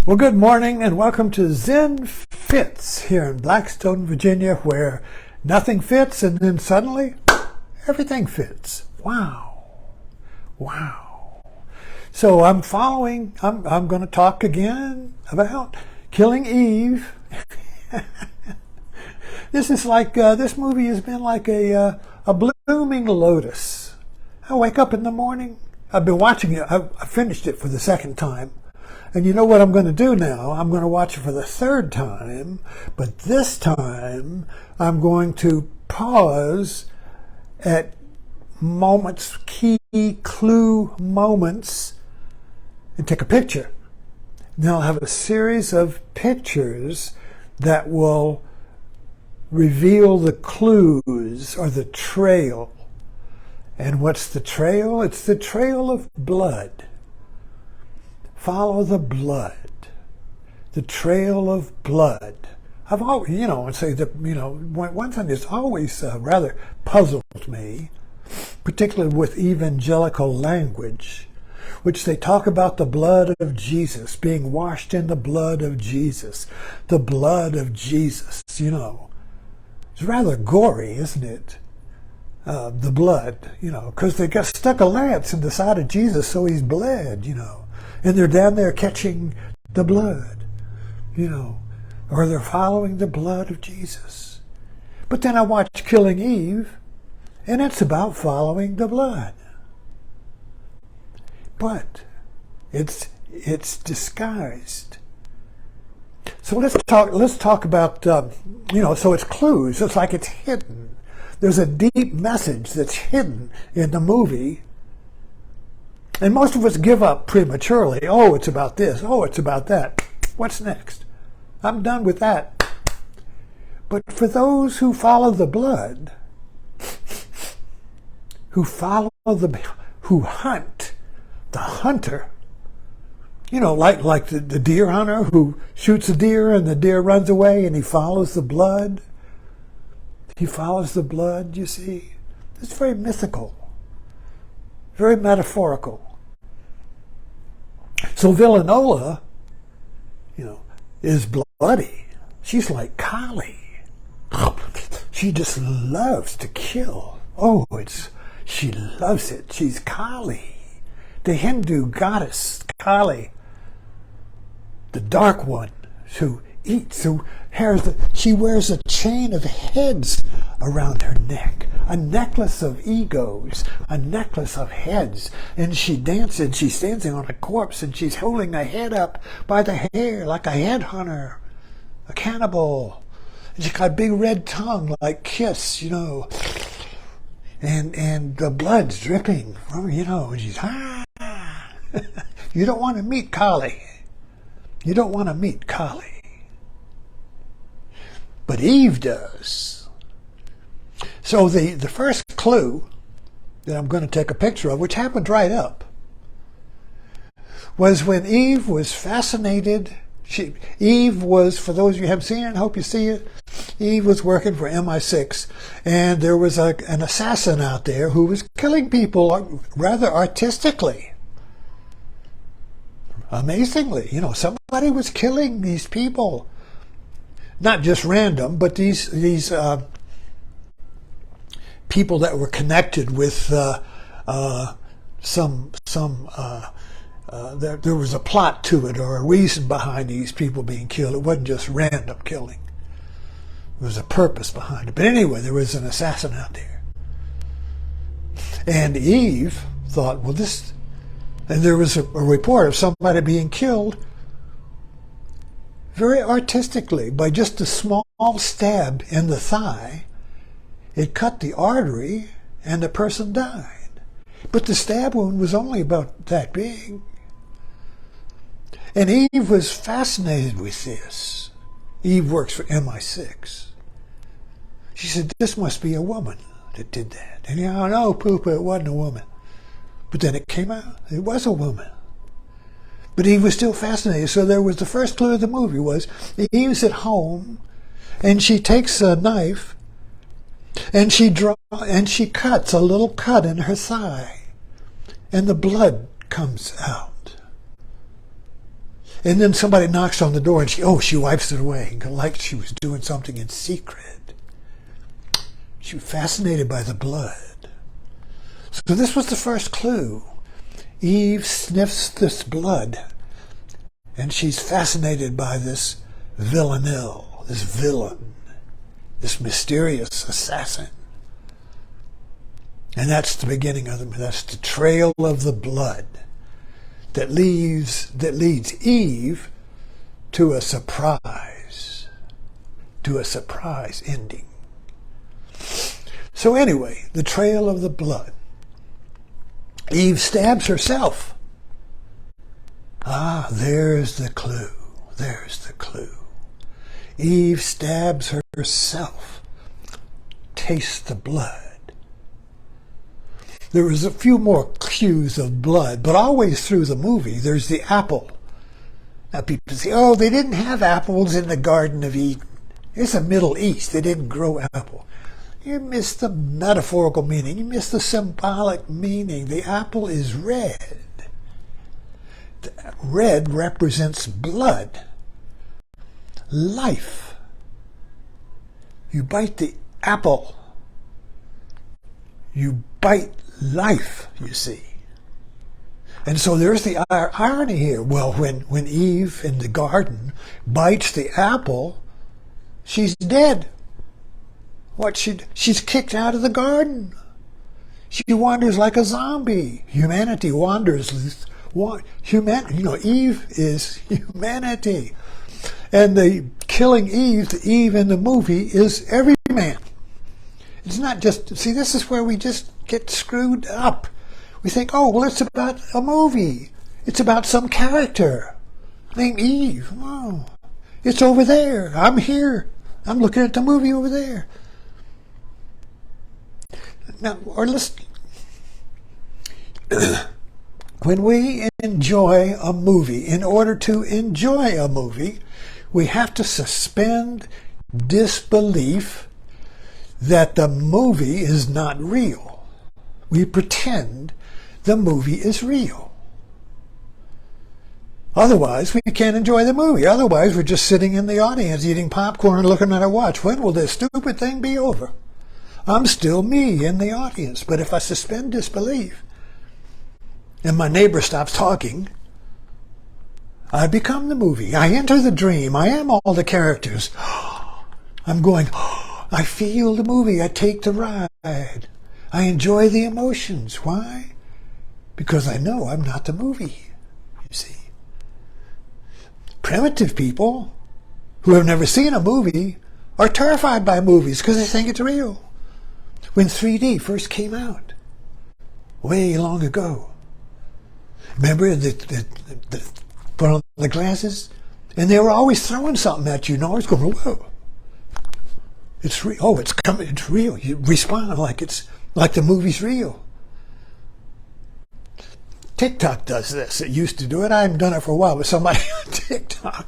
Well, good morning and welcome to Zen Fits here in Blackstone, Virginia, where nothing fits and then suddenly everything fits. Wow. Wow. So I'm going to talk again about killing Eve. This is like, this movie has been like a blooming lotus. I wake up in the morning. I've been watching it. I finished it for the second time. And you know what I'm going to do now? I'm going to watch it for the third time, but this time I'm going to pause at moments, key clue moments, and take a picture. Then I'll have a series of pictures that will reveal the clues or the trail. And what's the trail? It's the trail of blood. Follow the blood, the trail of blood. I've always, one thing that's always rather puzzled me, particularly with evangelical language, which they talk about the blood of Jesus, being washed in the blood of Jesus, the blood of Jesus, It's rather gory, isn't it? The blood, because they got stuck a lance in the side of Jesus, so he's bled, And they're down there catching the blood, or they're following the blood of Jesus. But then I watched Killing Eve, and it's about following the blood. But it's disguised. So let's talk about, so it's clues. It's like it's hidden. There's a deep message that's hidden in the movie. And most of us give up prematurely. Oh, it's about this. Oh, it's about that. What's next? I'm done with that. But for those who follow the blood, who hunt, the hunter, like the deer hunter who shoots a deer and the deer runs away and he follows the blood. He follows the blood, you see. It's very mythical, very metaphorical. So Villanola, is bloody. She's like Kali. She just loves to kill. She loves it. She's Kali, the Hindu goddess Kali, the dark one who eats, she wears a chain of heads around her neck, a necklace of egos, a necklace of heads, and she's dancing on a corpse, and she's holding a head up by the hair like a headhunter, a cannibal, and she's got a big red tongue like Kiss, and the blood's dripping from, and she's, You don't want to meet Kali. You don't want to meet Kali. But Eve does. So the first clue that I'm going to take a picture of, which happened right up, was when Eve was fascinated. Eve was, for those of you who haven't seen it, I hope you see it, Eve was working for MI6, and there was an assassin out there who was killing people rather artistically. Amazingly, somebody was killing these people. Not just random, but these people that were connected with there was a plot to it or a reason behind these people being killed. It wasn't just random killing. There was a purpose behind it. But anyway, there was an assassin out there. And Eve thought, and there was a report of somebody being killed very artistically by just a small stab in the thigh. It cut the artery and the person died. But the stab wound was only about that big. And Eve was fascinated with this. Eve works for MI6. She said, this must be a woman that did that. And no, poo-poo, it wasn't a woman. But then it came out, it was a woman. But Eve was still fascinated. So there was the first clue of the movie was Eve's at home, and she takes a knife, and she cuts a little cut in her thigh, and the blood comes out. And then somebody knocks on the door and she wipes it away, like she was doing something in secret. She was fascinated by the blood. So this was the first clue. Eve sniffs this blood, and she's fascinated by this villanelle, this villain, this mysterious assassin. And that's the beginning of that's the trail of the blood that leads Eve to a surprise ending. So anyway, the trail of the blood. Eve stabs herself. Ah, there's the clue. There's the clue. Eve stabs herself. Tastes the blood. There was a few more clues of blood, but always through the movie, there's the apple. Now people say, oh, they didn't have apples in the Garden of Eden. It's the Middle East. They didn't grow apple. You miss the metaphorical meaning. You miss the symbolic meaning. The apple is red. Red represents blood, life. You bite the apple. You bite life, you see. And so there's the irony here. Well, when Eve in the garden bites the apple, she's dead. She's kicked out of the garden. She wanders like a zombie. Humanity wanders. Eve is humanity. And the killing Eve in the movie is every man. It's not just, see, this is where we just get screwed up. We think, oh, well, it's about a movie. It's about some character named Eve. Oh, it's over there. I'm here. I'm looking at the movie over there. Now, or listen. When we enjoy a movie, in order to enjoy a movie, we have to suspend disbelief that the movie is not real. We pretend the movie is real. Otherwise, we can't enjoy the movie. Otherwise, we're just sitting in the audience eating popcorn and looking at our watch. When will this stupid thing be over? I'm still me in the audience. But if I suspend disbelief and my neighbor stops talking, I become the movie. I enter the dream. I am all the characters. I'm going, I feel the movie. I take the ride. I enjoy the emotions. Why? Because I know I'm not the movie, you see. Primitive people who have never seen a movie are terrified by movies because they think it's real. When 3D first came out, way long ago, remember the put on the glasses? And they were always throwing something at you and always going, whoa. It's real. Oh, it's coming. It's real. You respond like the movie's real. TikTok does this. It used to do it. I haven't done it for a while, but somebody on TikTok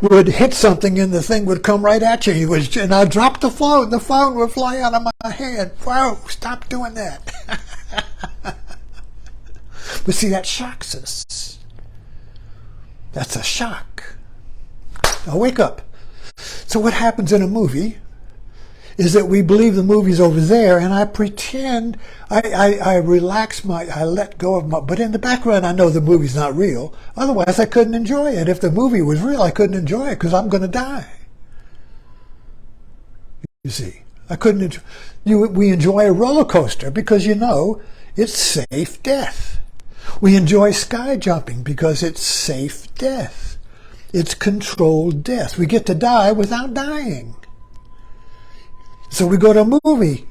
would hit something and the thing would come right at you. And I'd drop the phone. The phone would fly out of my hand. Whoa, stop doing that. But see, that shocks us. That's a shock. Now wake up. So what happens in a movie is that we believe the movie's over there, and I pretend, I relax I let go of but in the background I know the movie's not real. Otherwise I couldn't enjoy it. If the movie was real, I couldn't enjoy it because I'm going to die. You see, I couldn't we enjoy a roller coaster because it's safe death. We enjoy sky jumping because it's safe death. It's controlled death. We get to die without dying. So we go to a movie.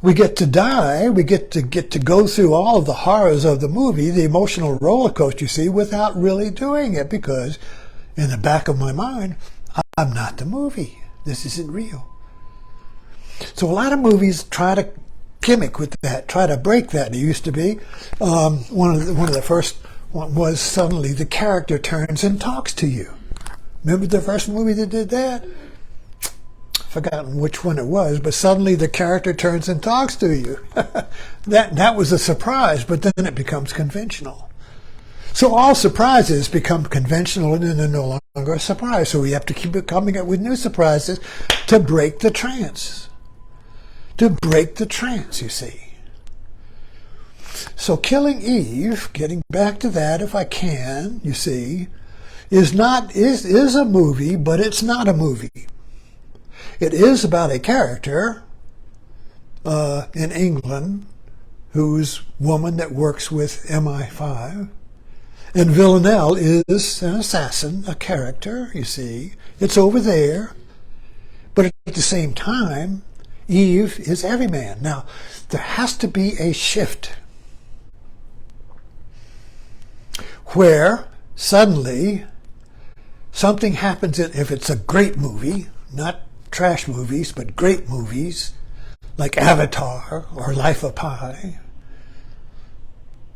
We get to die. We get to go through all of the horrors of the movie, the emotional roller coaster, you see, without really doing it because in the back of my mind, I'm not the movie. This isn't real. So a lot of movies try to gimmick with that, try to break that. It used to be one of the first one was suddenly the character turns and talks to you. Remember the first movie that did that? Forgotten which one it was, but suddenly the character turns and talks to you. That was a surprise, but then it becomes conventional. So all surprises become conventional and then they're no longer a surprise. So we have to keep coming up with new surprises to break the trance. To break the trance, you see. So killing Eve, getting back to that if I can, you see, is a movie, but it's not a movie. It is about a character in England who's woman that works with MI5. And Villanelle is an assassin, a character, you see. It's over there. But at the same time, Eve is every man. Now, there has to be a shift where suddenly something happens. If it's a great movie, not trash movies, but great movies, like Avatar or Life of Pi,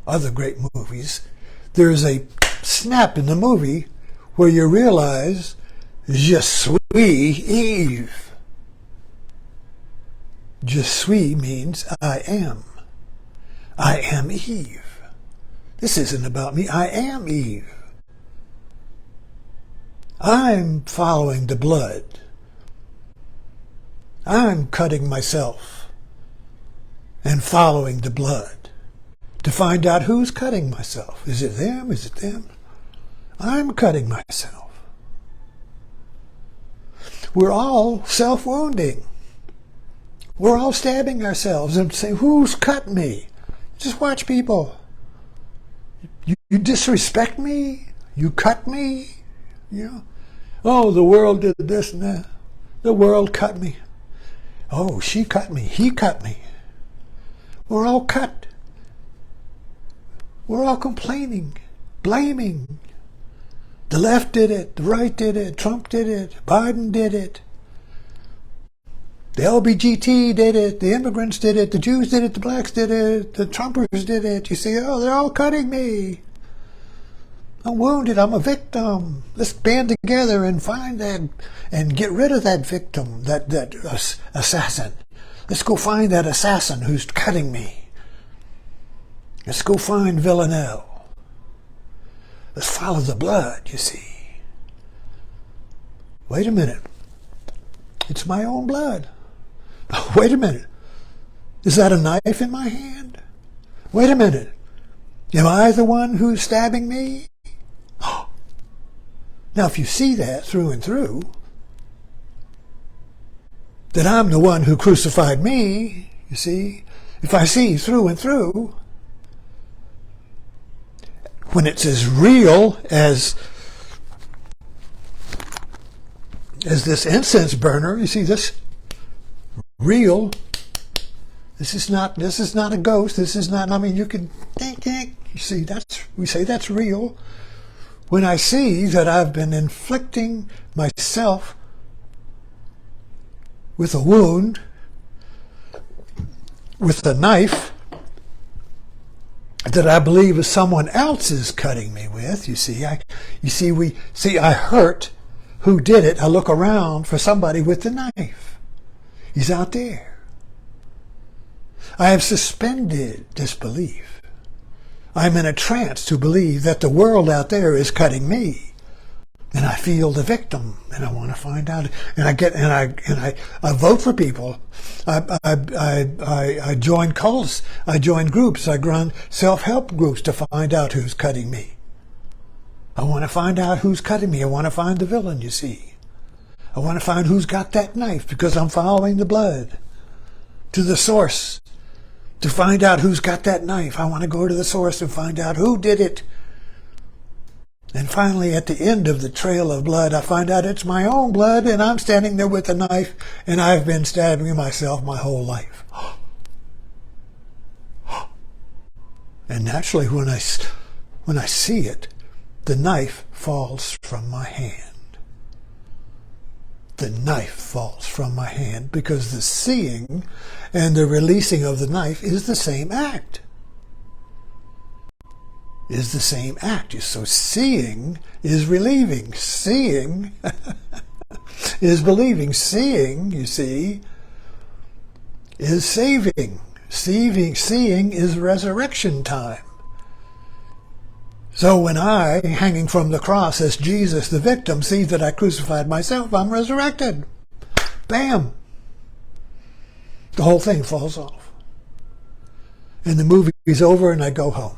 other great movies, there's a snap in the movie where you realize, je suis Eve. Je suis means I am. I am Eve. This isn't about me. I am Eve. I'm following the blood. I'm cutting myself and following the blood to find out who's cutting myself. Is it them? Is it them? I'm cutting myself. We're all self-wounding. We're all stabbing ourselves and saying, who's cut me? Just watch people. You disrespect me? You cut me? You know? Oh, the world did this and that. The world cut me. Oh, she cut me. He cut me. We're all cut. We're all complaining, blaming. The left did it. The right did it. Trump did it. Biden did it. The LBGT did it. The immigrants did it. The Jews did it. The blacks did it. The Trumpers did it. You see, oh, they're all cutting me. I'm wounded. I'm a victim. Let's band together and find that and get rid of that victim, that assassin. Let's go find that assassin who's cutting me. Let's go find Villanelle. Let's follow the blood, you see. Wait a minute. It's my own blood. Wait a minute. Is that a knife in my hand? Wait a minute. Am I the one who's stabbing me? Now, if you see that through and through, that I'm the one who crucified me, you see, if I see through and through, when it's as real as this incense burner, you see, this real, this is not a ghost, this is not, I mean, you can think, you see, we say that's real. When I see that I've been inflicting myself with a wound, with a knife that I believe is someone else is cutting me with, you see, I hurt. Who did it? I look around for somebody with the knife. He's out there. I have suspended disbelief. I'm in a trance to believe that the world out there is cutting me. And I feel the victim, and I want to find out. And I vote for people. I join cults. I join groups. I run self-help groups to find out who's cutting me. I want to find out who's cutting me. I want to find the villain, you see. I want to find who's got that knife because I'm following the blood to the source to find out who's got that knife. I want to go to the source and find out who did it. And finally, at the end of the trail of blood, I find out it's my own blood and I'm standing there with a knife and I've been stabbing myself my whole life. And naturally, when I see it, the knife falls from my hand. The knife falls from my hand because the seeing and the releasing of the knife is the same act. Is the same act. So seeing is relieving. Seeing is believing. Seeing, you see, is saving. Seeing is resurrection time. So when I, hanging from the cross as Jesus, the victim, see that I crucified myself, I'm resurrected. Bam! The whole thing falls off. And the movie's over and I go home.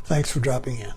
Thanks for dropping in.